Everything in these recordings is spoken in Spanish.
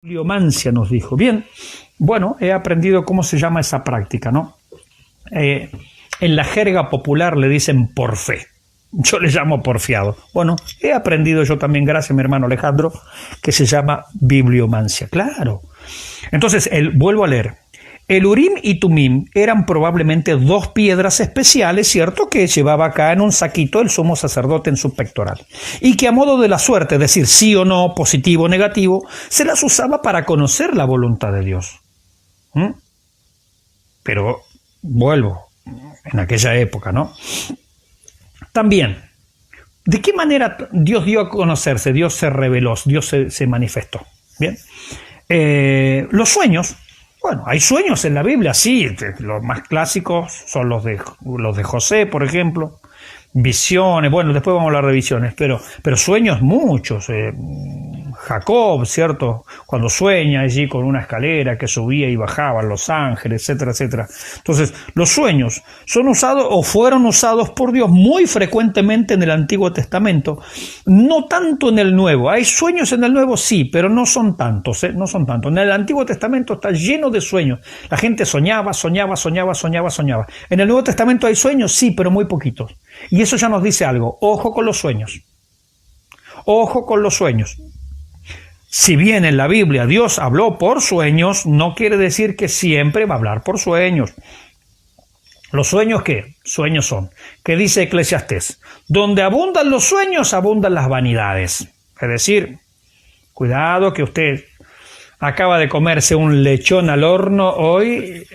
Bibliomancia nos dijo. Bien, bueno, he aprendido cómo se llama esa práctica, ¿no? En la jerga popular le dicen por fe. Yo le llamo porfiado. Bueno, he aprendido yo también, gracias a mi hermano Alejandro, que se llama bibliomancia. Claro. Entonces, vuelvo a leer. El Urim y Tumim eran probablemente dos piedras especiales, ¿cierto?, que llevaba acá en un saquito el sumo sacerdote en su pectoral. Y que a modo de la suerte, es decir, sí o no, positivo o negativo, se las usaba para conocer la voluntad de Dios. Pero, vuelvo, en aquella época, ¿no? También, ¿de qué manera Dios dio a conocerse? Dios se reveló, Dios se manifestó. Bien. Los sueños. Bueno, hay sueños en la Biblia, sí, los más clásicos son los de José, por ejemplo, visiones, bueno, después vamos a hablar de visiones, pero sueños muchos, Jacob, ¿cierto? Cuando sueña allí con una escalera que subía y bajaba, los ángeles, etcétera, etcétera. Entonces, los sueños son usados o fueron usados por Dios muy frecuentemente en el Antiguo Testamento, no tanto en el Nuevo. Hay sueños en el Nuevo, sí, pero no son tantos, no son tantos. En el Antiguo Testamento está lleno de sueños. La gente soñaba. En el Nuevo Testamento hay sueños, sí, pero muy poquitos. Y eso ya nos dice algo. Ojo con los sueños. Ojo con los sueños. Si bien en la Biblia Dios habló por sueños, no quiere decir que siempre va a hablar por sueños. ¿Los sueños qué? Sueños son. ¿Qué dice Eclesiastés? Donde abundan los sueños, abundan las vanidades. Es decir, cuidado que usted acaba de comerse un lechón al horno hoy,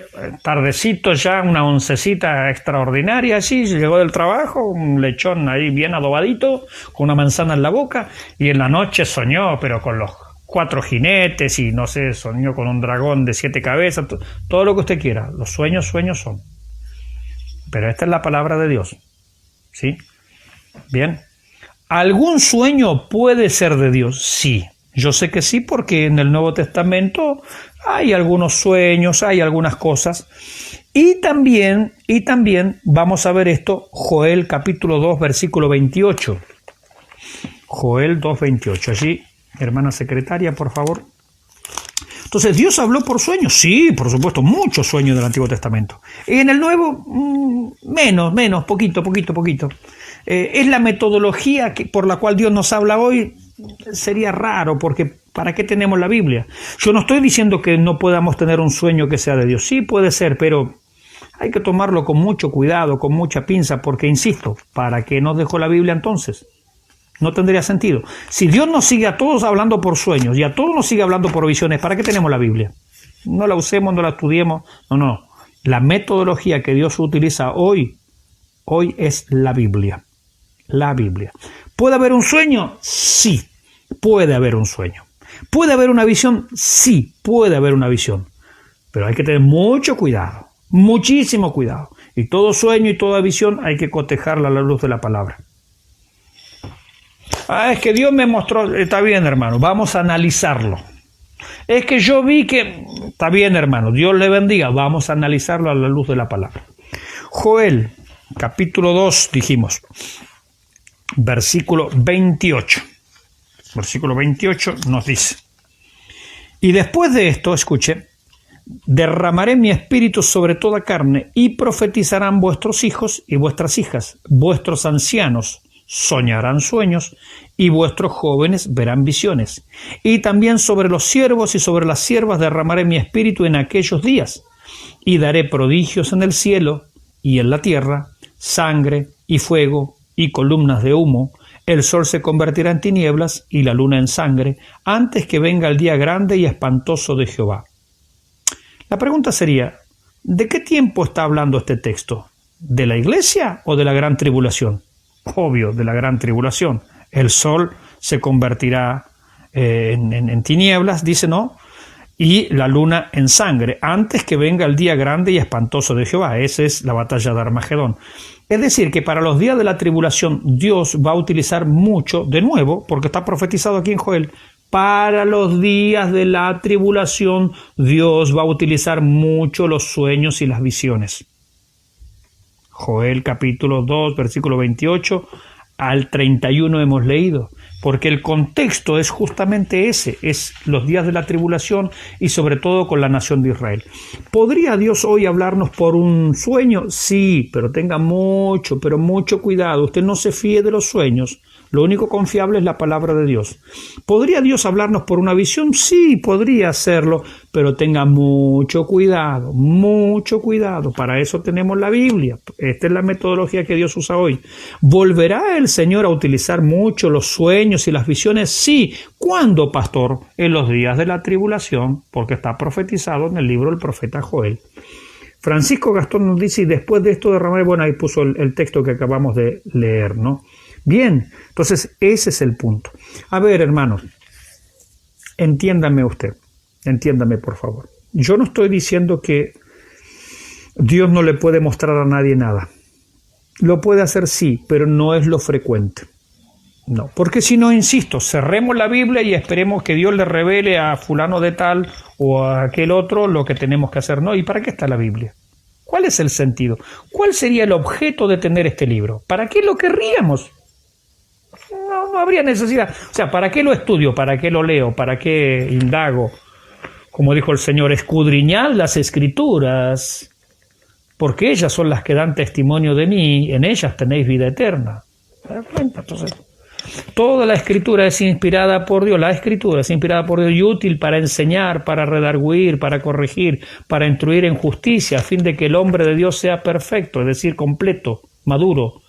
tardecito ya, una oncecita extraordinaria allí, llegó del trabajo, un lechón ahí bien adobadito, con una manzana en la boca, y en la noche soñó, pero con los 4 jinetes y no sé, soñó con un dragón de 7 cabezas, todo lo que usted quiera. Los sueños son. Pero esta es la palabra de Dios, ¿sí? Bien. ¿Algún sueño puede ser de Dios? Sí. Yo sé que sí, porque en el Nuevo Testamento hay algunos sueños, hay algunas cosas. Y también vamos a ver esto, Joel capítulo 2, versículo 28. Joel 2, 28. Allí, hermana secretaria, por favor. Entonces, ¿Dios habló por sueños? Sí, por supuesto, muchos sueños del Antiguo Testamento. En el Nuevo, menos, poquito. Es la metodología por la cual Dios nos habla hoy. Sería raro, porque ¿para qué tenemos la Biblia? Yo no estoy diciendo que no podamos tener un sueño que sea de Dios. Sí, puede ser, pero hay que tomarlo con mucho cuidado, con mucha pinza, porque, insisto, ¿para qué nos dejó la Biblia entonces? No tendría sentido. Si Dios nos sigue a todos hablando por sueños y a todos nos sigue hablando por visiones, ¿para qué tenemos la Biblia? No la usemos, no la estudiemos. No. La metodología que Dios utiliza hoy es la Biblia. La Biblia. ¿Puede haber un sueño? Sí, puede haber un sueño. ¿Puede haber una visión? Sí, puede haber una visión. Pero hay que tener mucho cuidado, muchísimo cuidado. Y todo sueño y toda visión hay que cotejarla a la luz de la palabra. Es que Dios me mostró. Está bien, hermano, vamos a analizarlo. Es que yo vi que. Está bien, hermano, Dios le bendiga. Vamos a analizarlo a la luz de la palabra. Joel, capítulo 2, dijimos. Versículo 28. Versículo 28 nos dice: y después de esto, escuche, derramaré mi espíritu sobre toda carne, y profetizarán vuestros hijos y vuestras hijas, vuestros ancianos soñarán sueños, y vuestros jóvenes verán visiones. Y también sobre los siervos y sobre las siervas derramaré mi espíritu en aquellos días, y daré prodigios en el cielo y en la tierra, sangre y fuego y columnas de humo. El sol se convertirá en tinieblas y la luna en sangre, antes que venga el día grande y espantoso de Jehová. La pregunta sería, ¿de qué tiempo está hablando este texto? ¿De la iglesia o de la gran tribulación? Obvio, de la gran tribulación. El sol se convertirá en tinieblas, dice, ¿no? Y la luna en sangre, antes que venga el día grande y espantoso de Jehová. Esa es la batalla de Armagedón. Es decir, que para los días de la tribulación Dios va a utilizar mucho, de nuevo, porque está profetizado aquí en Joel, para los días de la tribulación Dios va a utilizar mucho los sueños y las visiones. Joel capítulo 2, versículo 28 al 31 hemos leído porque el contexto es justamente ese, es los días de la tribulación y sobre todo con la nación de Israel. ¿Podría Dios hoy hablarnos por un sueño? Sí, pero tenga mucho, pero mucho cuidado. Usted no se fíe de los sueños. Lo único confiable es la palabra de Dios. ¿Podría Dios hablarnos por una visión? Sí, podría hacerlo, pero tenga mucho cuidado, mucho cuidado. Para eso tenemos la Biblia. Esta es la metodología que Dios usa hoy. ¿Volverá el Señor a utilizar mucho los sueños y las visiones? Sí. ¿Cuándo, pastor? En los días de la tribulación, porque está profetizado en el libro del profeta Joel. Francisco Gastón nos dice, y después de esto derramaré, bueno, ahí puso el texto que acabamos de leer, ¿no? Bien, entonces ese es el punto. A ver, hermanos, entiéndame usted, entiéndame por favor. Yo no estoy diciendo que Dios no le puede mostrar a nadie nada. Lo puede hacer sí, pero no es lo frecuente. No, porque si no, insisto, cerremos la Biblia y esperemos que Dios le revele a fulano de tal o a aquel otro lo que tenemos que hacer. No, ¿y para qué está la Biblia? ¿Cuál es el sentido? ¿Cuál sería el objeto de tener este libro? ¿Para qué lo querríamos? No habría necesidad. O sea, ¿para qué lo estudio? ¿Para qué lo leo? ¿Para qué indago? Como dijo el Señor, escudriñad las Escrituras, porque ellas son las que dan testimonio de mí, en ellas tenéis vida eterna. ¿Se dan cuenta? Entonces, toda la Escritura es inspirada por Dios, la Escritura es inspirada por Dios y útil para enseñar, para redarguir, para corregir, para instruir en justicia, a fin de que el hombre de Dios sea perfecto, es decir, completo, maduro,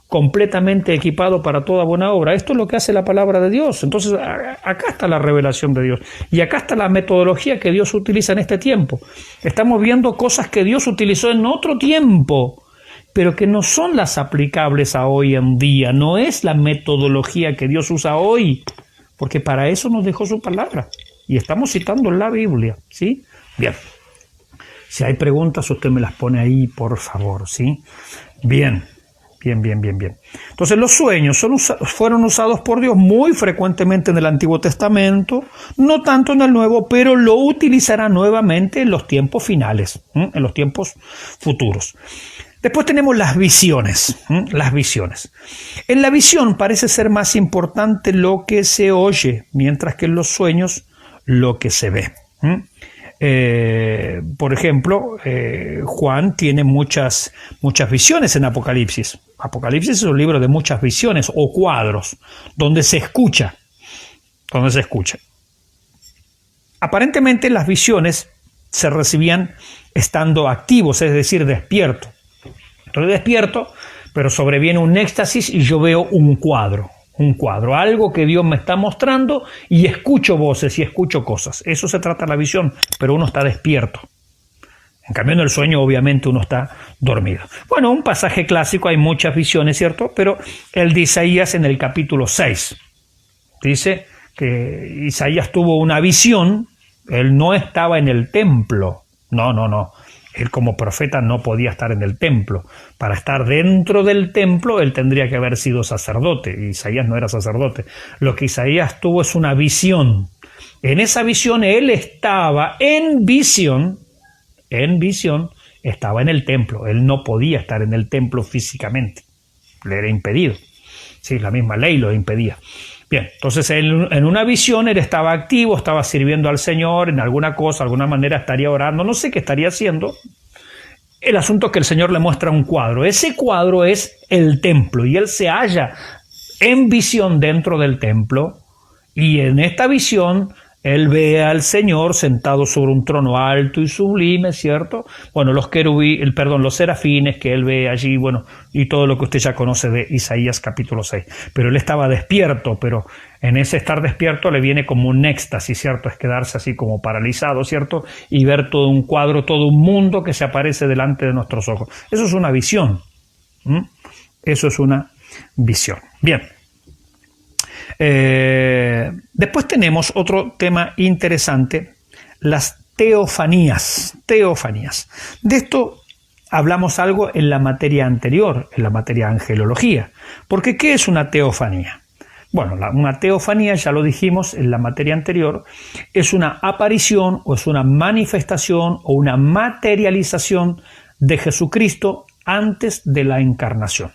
completamente equipado para toda buena obra. Esto es lo que hace la palabra de Dios. Entonces, acá está la revelación de Dios. Y acá está la metodología que Dios utiliza en este tiempo. Estamos viendo cosas que Dios utilizó en otro tiempo, pero que no son las aplicables a hoy en día. No es la metodología que Dios usa hoy, porque para eso nos dejó su palabra. Y estamos citando la Biblia, ¿sí? Bien. Si hay preguntas, usted me las pone ahí, por favor, ¿sí? Bien. Bien. Entonces los sueños fueron usados por Dios muy frecuentemente en el Antiguo Testamento, no tanto en el Nuevo, pero lo utilizará nuevamente en los tiempos finales, en los tiempos futuros. Después tenemos las visiones, las visiones. En la visión parece ser más importante lo que se oye, mientras que en los sueños lo que se ve. Por ejemplo, Juan tiene muchas visiones en Apocalipsis. Apocalipsis es un libro de muchas visiones o cuadros, donde se escucha. Aparentemente las visiones se recibían estando activos, es decir, despierto. Estoy despierto, pero sobreviene un éxtasis y yo veo un cuadro, algo que Dios me está mostrando y escucho voces y escucho cosas. Eso se trata de la visión, pero uno está despierto. En cambio, en el sueño, obviamente, uno está dormido. Bueno, un pasaje clásico, hay muchas visiones, ¿cierto? Pero el de Isaías en el capítulo 6. Dice que Isaías tuvo una visión, él no estaba en el templo. No. Él como profeta no podía estar en el templo. Para estar dentro del templo, él tendría que haber sido sacerdote. Isaías no era sacerdote. Lo que Isaías tuvo es una visión. En esa visión, él estaba en visión, estaba en el templo. Él no podía estar en el templo físicamente. Le era impedido. Sí, la misma ley lo impedía. Bien, entonces en una visión él estaba activo, estaba sirviendo al Señor en alguna cosa, de alguna manera estaría orando, no sé qué estaría haciendo. El asunto es que el Señor le muestra un cuadro. Ese cuadro es el templo y él se halla en visión dentro del templo y en esta visión él ve al Señor sentado sobre un trono alto y sublime, ¿cierto? Bueno, los serafines que él ve allí, bueno, y todo lo que usted ya conoce de Isaías capítulo 6. Pero él estaba despierto, pero en ese estar despierto le viene como un éxtasis, ¿cierto? Es quedarse así como paralizado, ¿cierto? Y ver todo un cuadro, todo un mundo que se aparece delante de nuestros ojos. Eso es una visión. Eso es una visión. Bien. Después tenemos otro tema interesante, las teofanías. De esto hablamos algo en la materia anterior, en la materia angelología. Porque ¿qué es una teofanía? Bueno, una teofanía, ya lo dijimos en la materia anterior, es una aparición o es una manifestación o una materialización de Jesucristo antes de la encarnación.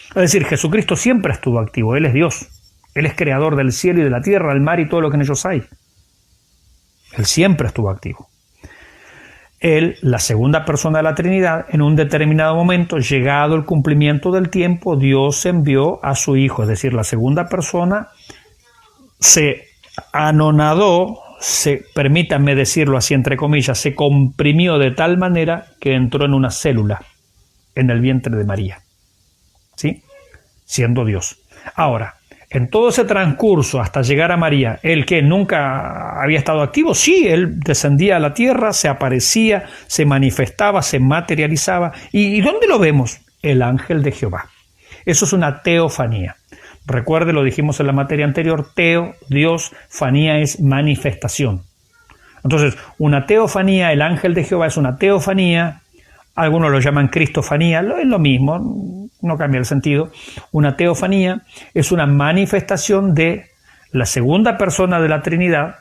Es decir, Jesucristo siempre estuvo activo, Él es Dios. Él es creador del cielo y de la tierra, del mar y todo lo que en ellos hay. Él siempre estuvo activo. Él, la segunda persona de la Trinidad, en un determinado momento, llegado el cumplimiento del tiempo, Dios envió a su Hijo, es decir, la segunda persona se anonadó, permítanme decirlo así entre comillas, se comprimió de tal manera que entró en una célula en el vientre de María, ¿sí? Siendo Dios. Ahora, en todo ese transcurso hasta llegar a María, ¿él que nunca había estado activo? Sí, él descendía a la tierra, se aparecía, se manifestaba, se materializaba. ¿Y dónde lo vemos? El ángel de Jehová. Eso es una teofanía. Recuerde, lo dijimos en la materia anterior, teo, Dios, fanía es manifestación. Entonces, una teofanía, el ángel de Jehová es una teofanía, algunos lo llaman cristofanía, es lo mismo, no cambia el sentido. Una teofanía es una manifestación de la segunda persona de la Trinidad,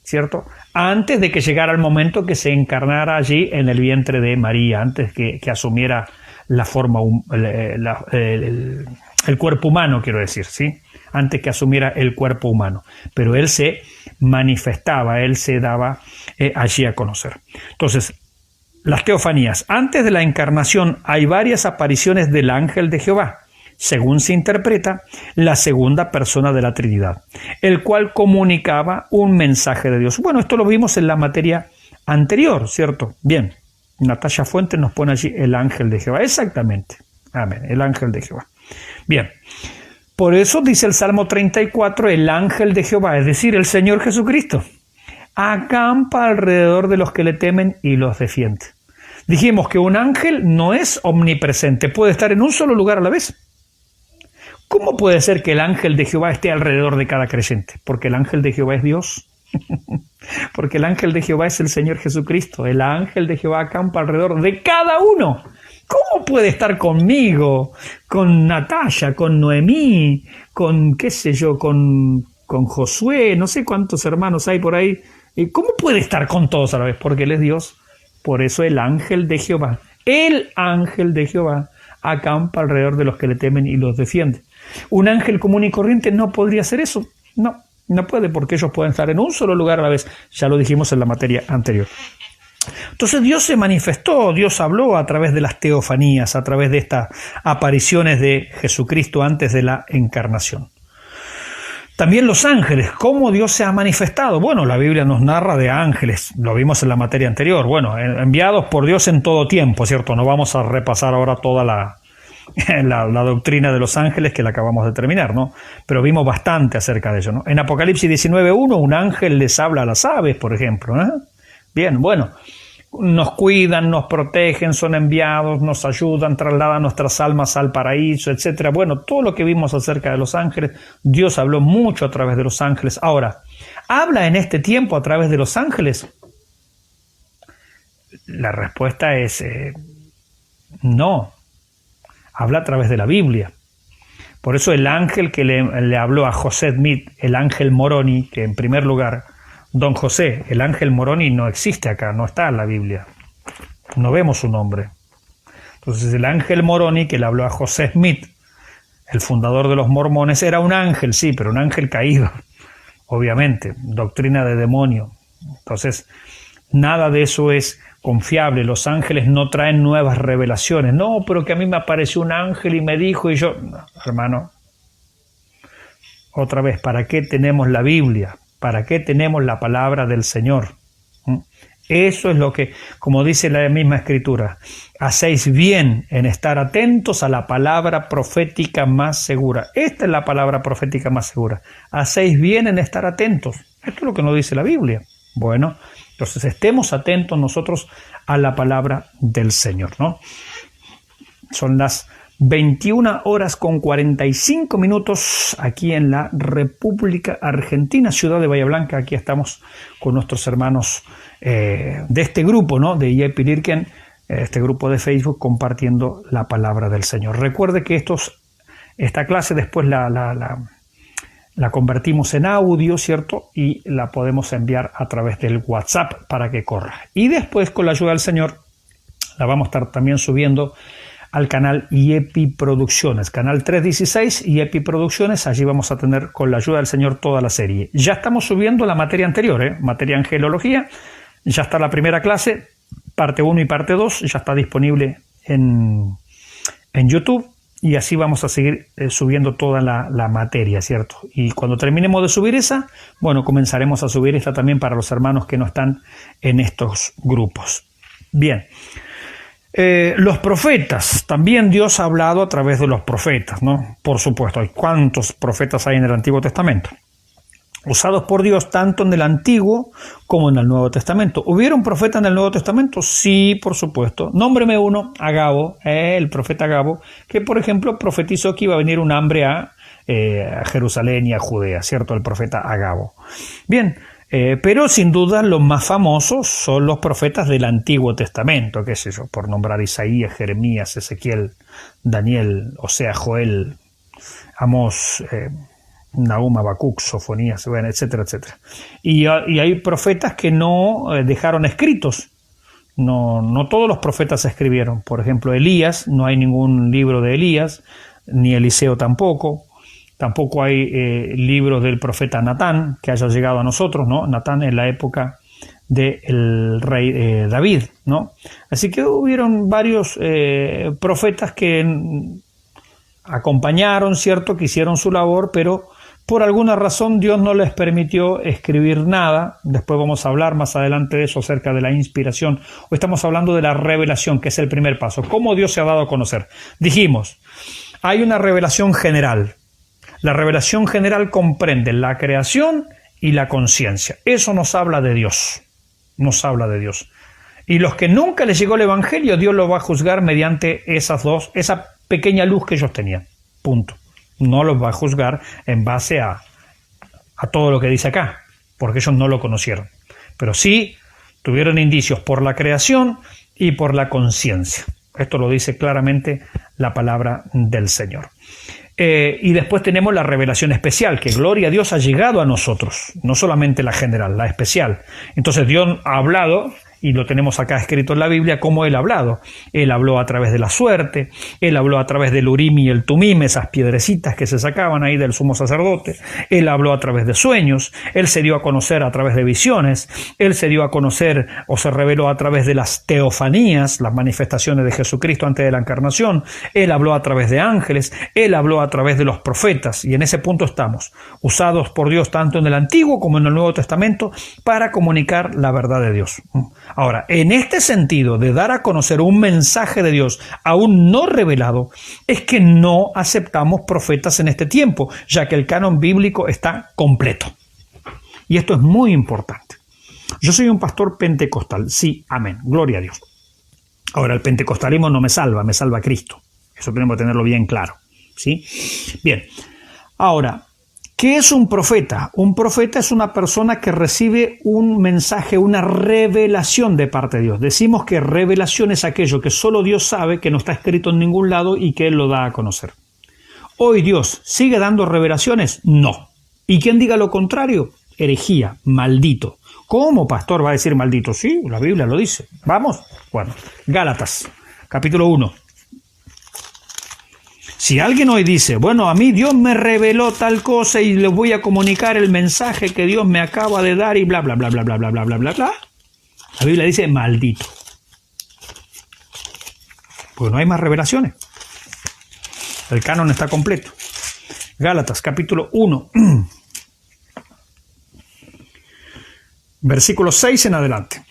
¿cierto? Antes de que llegara el momento que se encarnara allí en el vientre de María, antes que asumiera la forma, el cuerpo humano, quiero decir, ¿sí? Antes que asumiera el cuerpo humano. Pero él se manifestaba, él se daba allí a conocer. Entonces, las teofanías. Antes de la encarnación hay varias apariciones del ángel de Jehová, según se interpreta, la segunda persona de la Trinidad, el cual comunicaba un mensaje de Dios. Bueno, esto lo vimos en la materia anterior, ¿cierto? Bien, Natalia Fuentes nos pone allí el ángel de Jehová. Exactamente. Amén, el ángel de Jehová. Bien, por eso dice el Salmo 34, el ángel de Jehová, es decir, el Señor Jesucristo, acampa alrededor de los que le temen y los defiende. Dijimos que un ángel no es omnipresente, puede estar en un solo lugar a la vez. ¿Cómo puede ser que el ángel de Jehová esté alrededor de cada creyente? Porque el ángel de Jehová es Dios. Porque el ángel de Jehová es el Señor Jesucristo. El ángel de Jehová acampa alrededor de cada uno. ¿Cómo puede estar conmigo, con Natalia, con Noemí, con qué sé yo, con Josué, no sé cuántos hermanos hay por ahí? ¿Cómo puede estar con todos a la vez? Porque Él es Dios. Por eso el ángel de Jehová acampa alrededor de los que le temen y los defiende. Un ángel común y corriente no podría hacer eso. No puede, porque ellos pueden estar en un solo lugar a la vez. Ya lo dijimos en la materia anterior. Entonces Dios se manifestó, Dios habló a través de las teofanías, a través de estas apariciones de Jesucristo antes de la encarnación. También los ángeles, ¿cómo Dios se ha manifestado? Bueno, la Biblia nos narra de ángeles, lo vimos en la materia anterior, bueno, enviados por Dios en todo tiempo, ¿cierto? No vamos a repasar ahora toda la doctrina de los ángeles que la acabamos de terminar, ¿no? Pero vimos bastante acerca de ello, ¿no? En Apocalipsis 19:1 un ángel les habla a las aves, por ejemplo, ¿no? Bien, bueno, nos cuidan, nos protegen, son enviados, nos ayudan, trasladan nuestras almas al paraíso, etc. Bueno, todo lo que vimos acerca de los ángeles, Dios habló mucho a través de los ángeles. Ahora, ¿habla en este tiempo a través de los ángeles? La respuesta es no. Habla a través de la Biblia. Por eso el ángel que le habló a José Smith, el ángel Moroni, que en primer lugar, don José, el ángel Moroni no existe acá, no está en la Biblia. No vemos su nombre. Entonces el ángel Moroni que le habló a José Smith, el fundador de los mormones, era un ángel, sí, pero un ángel caído, obviamente, doctrina de demonio. Entonces, nada de eso es confiable. Los ángeles no traen nuevas revelaciones. No, pero que a mí me apareció un ángel y me dijo y yo... No, hermano, otra vez, ¿para qué tenemos la Biblia? ¿Para qué tenemos la palabra del Señor? Eso es lo que, como dice la misma Escritura, hacéis bien en estar atentos a la palabra profética más segura. Esta es la palabra profética más segura. Hacéis bien en estar atentos. Esto es lo que nos dice la Biblia. Bueno, entonces estemos atentos nosotros a la palabra del Señor, ¿no? Son las 21:45 aquí en la República Argentina, ciudad de Bahía Blanca. Aquí estamos con nuestros hermanos de este grupo, ¿no? De Yepi Lirken, este grupo de Facebook, compartiendo la palabra del Señor. Recuerde que esta clase después la convertimos en audio, ¿cierto? Y la podemos enviar a través del WhatsApp para que corra. Y después, con la ayuda del Señor, la vamos a estar también subiendo al canal IEPI Producciones, canal 316 IEPI Producciones. Allí vamos a tener, con la ayuda del Señor, toda la serie. Ya estamos subiendo la materia anterior, materia angelología. Ya está la primera clase, parte 1 y parte 2, ya está disponible en YouTube. Y así vamos a seguir subiendo toda la materia, ¿cierto? Y cuando terminemos de subir esa, bueno, comenzaremos a subir esta también para los hermanos que no están en estos grupos. Bien. Los profetas, también Dios ha hablado a través de los profetas, ¿no? Por supuesto, ¿cuántos profetas hay en el Antiguo Testamento? Usados por Dios tanto en el Antiguo como en el Nuevo Testamento. ¿Hubieron profetas en el Nuevo Testamento? Sí, por supuesto. Nómbreme uno, Agabo, el profeta Agabo, que por ejemplo profetizó que iba a venir un hambre a Jerusalén y a Judea, ¿cierto? El profeta Agabo. Bien, pero sin duda los más famosos son los profetas del Antiguo Testamento, qué sé yo, por nombrar Isaías, Jeremías, Ezequiel, Daniel, Osea, Joel, Amós, Nahum, Habacuc, Sofonías, bueno, etcétera, etcétera. Y hay profetas que no dejaron escritos. No todos los profetas escribieron. Por ejemplo, Elías, no hay ningún libro de Elías, ni Eliseo tampoco. Tampoco hay libros del profeta Natán que haya llegado a nosotros, ¿no? Natán en la época del rey David, ¿no? Así que hubieron varios profetas que acompañaron, ¿cierto? Que hicieron su labor, pero por alguna razón Dios no les permitió escribir nada. Después vamos a hablar más adelante de eso, acerca de la inspiración. Hoy estamos hablando de la revelación, que es el primer paso. ¿Cómo Dios se ha dado a conocer? Dijimos, hay una revelación general. La revelación general comprende la creación y la conciencia. Eso nos habla de Dios. Nos habla de Dios. Y los que nunca les llegó el Evangelio, Dios los va a juzgar mediante esa pequeña luz que ellos tenían. Punto. No los va a juzgar en base a todo lo que dice acá, porque ellos no lo conocieron. Pero sí tuvieron indicios por la creación y por la conciencia. Esto lo dice claramente la palabra del Señor. Y después tenemos la revelación especial, que gloria a Dios ha llegado a nosotros, no solamente la general, la especial. Entonces Dios ha hablado, y lo tenemos acá escrito en la Biblia, cómo Él ha hablado. Él habló a través de la suerte, Él habló a través del Urim y el Tumim, esas piedrecitas que se sacaban ahí del sumo sacerdote. Él habló a través de sueños, Él se dio a conocer a través de visiones, Él se dio a conocer o se reveló a través de las teofanías, las manifestaciones de Jesucristo antes de la encarnación. Él habló a través de ángeles, Él habló a través de los profetas, y en ese punto estamos, usados por Dios tanto en el Antiguo como en el Nuevo Testamento para comunicar la verdad de Dios. Ahora, en este sentido de dar a conocer un mensaje de Dios aún no revelado, es que no aceptamos profetas en este tiempo, ya que el canon bíblico está completo. Y esto es muy importante. Yo soy un pastor pentecostal, sí, amén, gloria a Dios. Ahora, el pentecostalismo no me salva Cristo. Eso tenemos que tenerlo bien claro, ¿sí? Bien, ahora, ¿qué es un profeta? Un profeta es una persona que recibe un mensaje, una revelación de parte de Dios. Decimos que revelación es aquello que solo Dios sabe, que no está escrito en ningún lado y que Él lo da a conocer. ¿Hoy Dios sigue dando revelaciones? No. ¿Y quien diga lo contrario? Herejía, maldito. ¿Cómo, pastor, va a decir maldito? Sí, la Biblia lo dice. ¿Vamos? Bueno, Gálatas, capítulo 1. Si alguien hoy dice, bueno, a mí Dios me reveló tal cosa y les voy a comunicar el mensaje que Dios me acaba de dar y bla, bla, bla, bla, bla, bla, bla, bla, bla, bla, la Biblia dice maldito. Porque no hay más revelaciones. El canon está completo. Gálatas, capítulo 1, versículo 6 en adelante.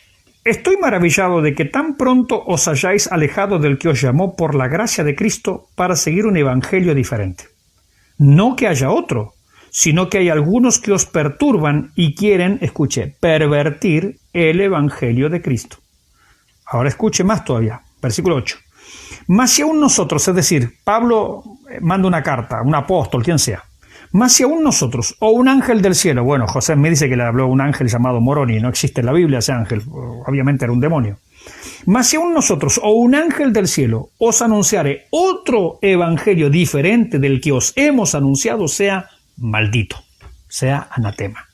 Estoy maravillado de que tan pronto os hayáis alejado del que os llamó por la gracia de Cristo para seguir un evangelio diferente. No que haya otro, sino que hay algunos que os perturban y quieren, escuche, pervertir el evangelio de Cristo. Ahora escuche más todavía, versículo 8. Mas si aún nosotros, es decir, Pablo manda una carta, un apóstol, quien sea, mas si aún nosotros, o un ángel del cielo, bueno, José me dice que le habló un ángel llamado Moroni, no existe en la Biblia ese ángel, obviamente era un demonio. Mas si aún nosotros, o un ángel del cielo, os anunciare otro evangelio diferente del que os hemos anunciado, sea maldito, sea anatema.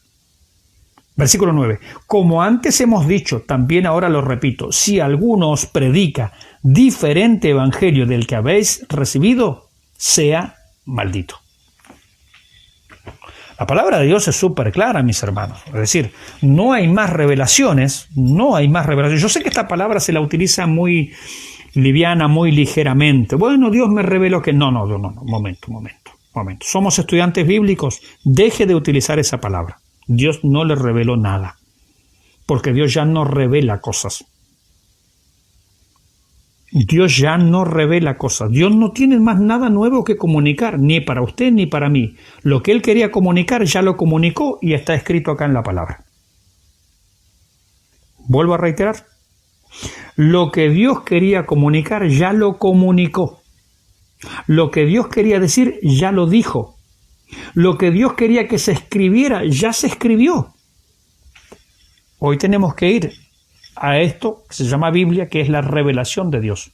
Versículo 9. Como antes hemos dicho, también ahora lo repito, si alguno os predica diferente evangelio del que habéis recibido, sea maldito. La palabra de Dios es súper clara, mis hermanos. Es decir, no hay más revelaciones, no hay más revelaciones. Yo sé que esta palabra se la utiliza muy liviana, muy ligeramente. Bueno, Dios me reveló que... No, momento. Somos estudiantes bíblicos, deje de utilizar esa palabra. Dios no le reveló nada, porque Dios ya no revela cosas. Dios ya no revela cosas. Dios no tiene más nada nuevo que comunicar, ni para usted ni para mí. Lo que Él quería comunicar ya lo comunicó y está escrito acá en la palabra. Vuelvo a reiterar. Lo que Dios quería comunicar ya lo comunicó. Lo que Dios quería decir ya lo dijo. Lo que Dios quería que se escribiera ya se escribió. Hoy tenemos que ir a esto que se llama Biblia, que es la revelación de Dios.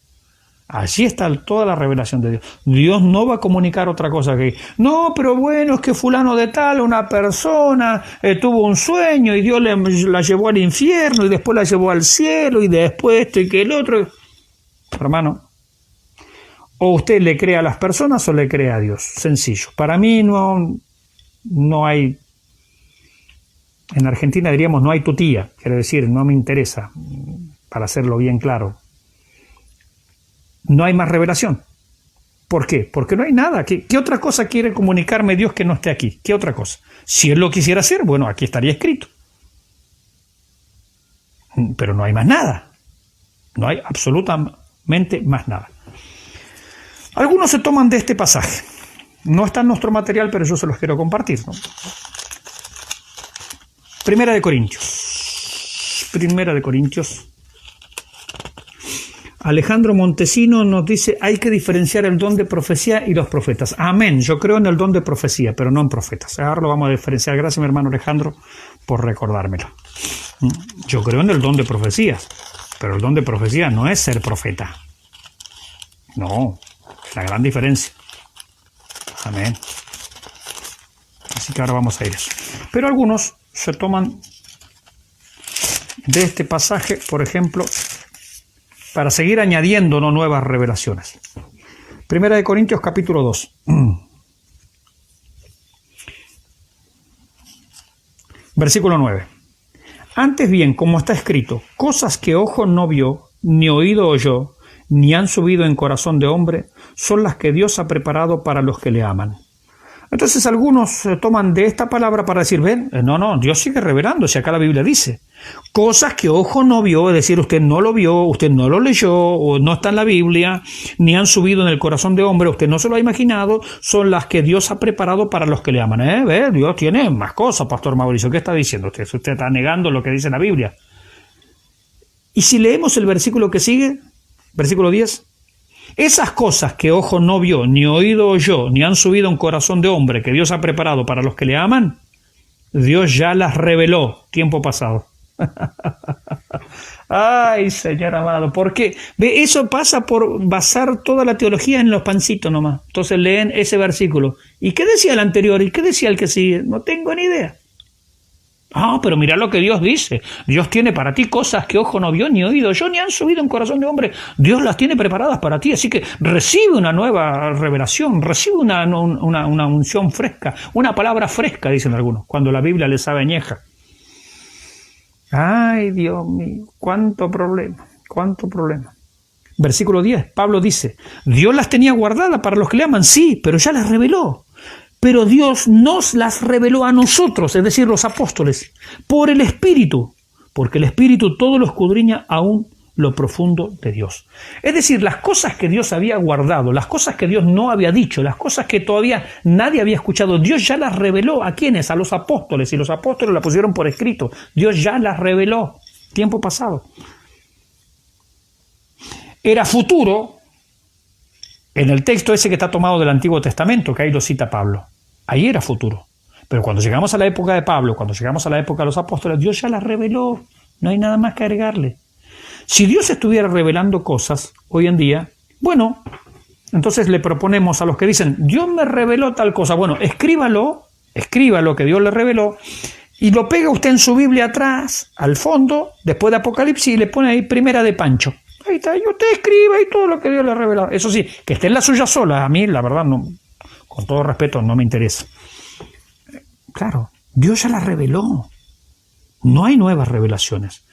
Allí está toda la revelación de Dios. Dios no va a comunicar otra cosa que... No, pero bueno, es que fulano de tal, una persona, tuvo un sueño y Dios la llevó al infierno y después la llevó al cielo y después esto y que el otro... Hermano, o usted le cree a las personas o le cree a Dios. Sencillo. Para mí no hay... En Argentina diríamos no hay tutía, quiero decir, no me interesa, para hacerlo bien claro. No hay más revelación. ¿Por qué? Porque no hay nada. ¿Qué otra cosa quiere comunicarme Dios que no esté aquí? ¿Qué otra cosa? Si Él lo quisiera hacer, bueno, aquí estaría escrito. Pero no hay más nada. No hay absolutamente más nada. Algunos se toman de este pasaje. No está en nuestro material, pero yo se los quiero compartir, ¿no? Primera de Corintios. Alejandro Montesino nos dice, hay que diferenciar el don de profecía y los profetas. Amén, yo creo en el don de profecía, pero no en profetas. Ahora lo vamos a diferenciar. Gracias, mi hermano Alejandro, por recordármelo. Yo creo en el don de profecías, pero el don de profecía no es ser profeta. No, es la gran diferencia. Amén. Así que ahora vamos a ir a eso. Pero algunos se toman de este pasaje, por ejemplo, para seguir añadiendo nuevas revelaciones. Primera de Corintios capítulo 2. Versículo 9. Antes bien, como está escrito, cosas que ojo no vio, ni oído oyó, ni han subido en corazón de hombre, son las que Dios ha preparado para los que le aman. Entonces algunos se toman de esta palabra para decir, ven, no, Dios sigue revelando, si acá la Biblia dice, cosas que ojo no vio, es decir, usted no lo vio, usted no lo leyó, o no está en la Biblia, ni han subido en el corazón de hombre, usted no se lo ha imaginado, son las que Dios ha preparado para los que le aman. ¿Ve? Dios tiene más cosas, Pastor Mauricio, ¿qué está diciendo usted? Usted está negando lo que dice la Biblia. Y si leemos el versículo que sigue, versículo 10, esas cosas que ojo no vio, ni oído oyó, ni han subido en corazón de hombre que Dios ha preparado para los que le aman, Dios ya las reveló tiempo pasado. Ay, Señor amado, ¿por qué? Ve, eso pasa por basar toda la teología en los pancitos nomás. Entonces leen ese versículo. ¿Y qué decía el anterior? ¿Y qué decía el que sigue? No tengo ni idea. Ah, pero mira lo que Dios dice. Dios tiene para ti cosas que ojo no vio, ni oído yo, ni han subido en corazón de hombre. Dios las tiene preparadas para ti. Así que recibe una nueva revelación, recibe una unción fresca, una palabra fresca, dicen algunos, cuando la Biblia les sabe añeja. Ay, Dios mío, cuánto problema. Versículo 10, Pablo dice, Dios las tenía guardadas para los que le aman, sí, pero ya las reveló. Pero Dios nos las reveló a nosotros, es decir, los apóstoles, por el Espíritu, porque el Espíritu todo lo escudriña aún lo profundo de Dios. Es decir, las cosas que Dios había guardado, las cosas que Dios no había dicho, las cosas que todavía nadie había escuchado, Dios ya las reveló. ¿A quiénes? A los apóstoles, y los apóstoles las pusieron por escrito. Dios ya las reveló, tiempo pasado. Era futuro. En el texto ese que está tomado del Antiguo Testamento, que ahí lo cita Pablo, ahí era futuro. Pero cuando llegamos a la época de Pablo, cuando llegamos a la época de los apóstoles, Dios ya las reveló, no hay nada más que agregarle. Si Dios estuviera revelando cosas hoy en día, bueno, entonces le proponemos a los que dicen, Dios me reveló tal cosa, bueno, escríbalo que Dios le reveló, Y lo pega usted en su Biblia atrás, al fondo, después de Apocalipsis, y le pone ahí Primera de Pancho. Ahí está, y usted escribe ahí todo lo que Dios le ha revelado. Eso sí, que esté en la suya sola, a mí la verdad, no, con todo respeto, no me interesa. Claro, Dios ya la reveló. No hay nuevas revelaciones.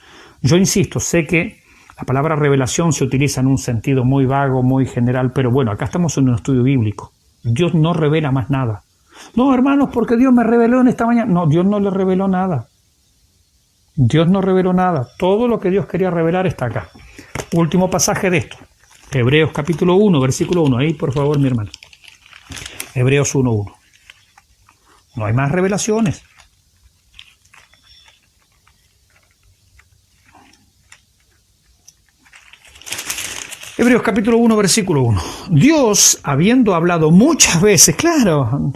Yo insisto, sé que la palabra revelación se utiliza en un sentido muy vago, muy general, pero bueno, acá estamos en un estudio bíblico. Dios no revela más nada. No, hermanos, porque Dios me reveló en esta mañana. No, Dios no le reveló nada. Dios no reveló nada. Todo lo que Dios quería revelar está acá. Último pasaje de esto. Hebreos capítulo 1, versículo 1. Ahí, por favor, mi hermano. Hebreos 1:1. No hay más revelaciones. Hebreos capítulo 1, versículo 1. Dios, habiendo hablado muchas veces, claro,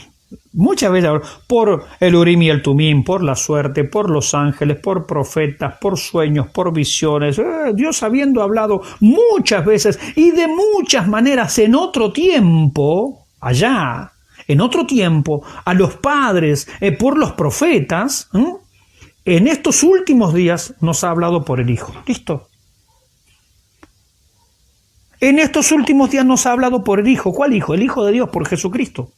muchas veces, por el Urim y el Tumim, por la suerte, por los ángeles, por profetas, por sueños, por visiones, Dios habiendo hablado muchas veces y de muchas maneras en otro tiempo, allá, en otro tiempo, a los padres, por los profetas, en estos últimos días nos ha hablado por el Hijo. ¿Listo? En estos últimos días nos ha hablado por el Hijo. ¿Cuál Hijo? El Hijo de Dios, por Jesucristo.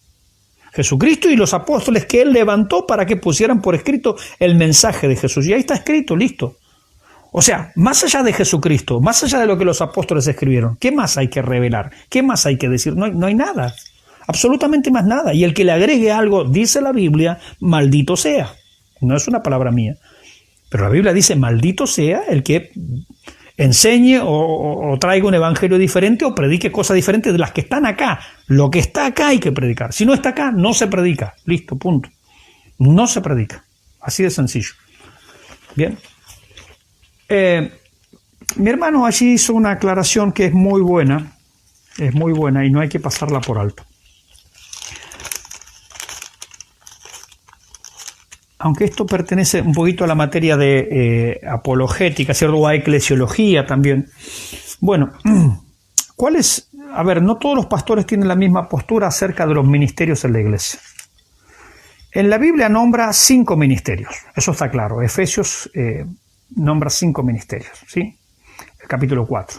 Jesucristo y los apóstoles que Él levantó para que pusieran por escrito el mensaje de Jesús. Y ahí está escrito, listo. O sea, más allá de Jesucristo, más allá de lo que los apóstoles escribieron, ¿qué más hay que revelar? ¿Qué más hay que decir? No hay nada. Absolutamente más nada. Y el que le agregue algo, dice la Biblia, maldito sea. No es una palabra mía. Pero la Biblia dice, maldito sea el que enseñe o traiga un evangelio diferente o predique cosas diferentes de las que están acá. Lo que está acá hay que predicar. Si no está acá, no se predica. Listo, punto. No se predica. Así de sencillo. Bien. Mi hermano allí hizo una aclaración que es muy buena y no hay que pasarla por alto. Aunque esto pertenece un poquito a la materia de apologética, ¿cierto? O a eclesiología también. Bueno, ¿cuál es? A ver, no todos los pastores tienen la misma postura acerca de los ministerios en la iglesia. En la Biblia nombra 5 ministerios, eso está claro. Efesios nombra 5 ministerios, ¿sí? El capítulo 4.